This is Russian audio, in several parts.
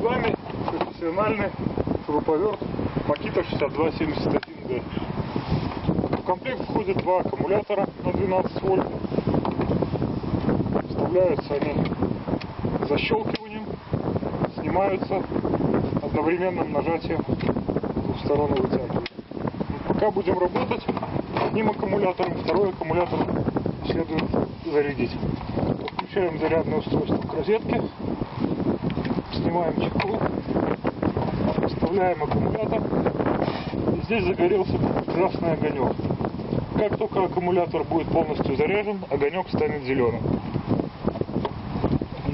вами профессиональный шуруповерт Makita 6271D. В комплект входит два аккумулятора на 12 вольт. Вставляются они защелкиванием, снимаются одновременным нажатием в сторону вытягивания. Пока будем работать одним аккумулятором, второй аккумулятор следует зарядить. Подключаем зарядное устройство к розетке, снимаем чехол, вставляем аккумулятор, и здесь загорелся красный огонек. Как только аккумулятор будет полностью заряжен, огонек станет зеленым.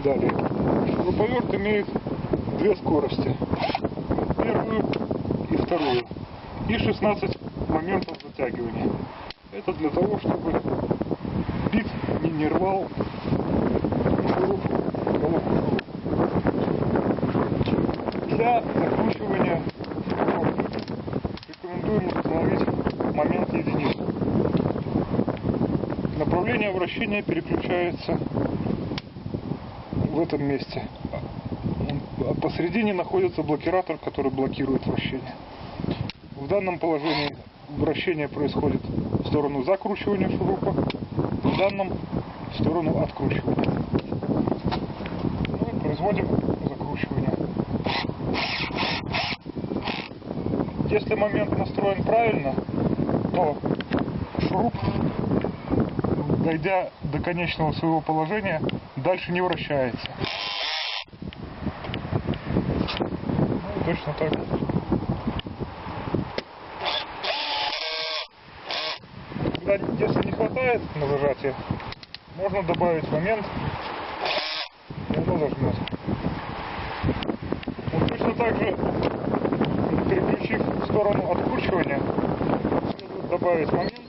Далее. Шуруповерт имеет две скорости. Первую и вторую. И 16 моментов затягивания. Это для того, чтобы бит не рвал шуруп, головку шурупа. Для закручивания рекомендуем установить момент единицы. Направление вращения переключается в этом месте. А посередине находится блокиратор, который блокирует вращение. В данном положении вращение происходит в сторону закручивания шурупа, в данном в сторону откручивания. Ну и производим закручивание. Если момент настроен правильно, то шуруп, дойдя до конечного своего положения, дальше не вращается. Ну и точно так. Если не хватает на зажатие, можно добавить момент, и оно зажмет. Вот точно так же, переключив в сторону откручивания, следует добавить момент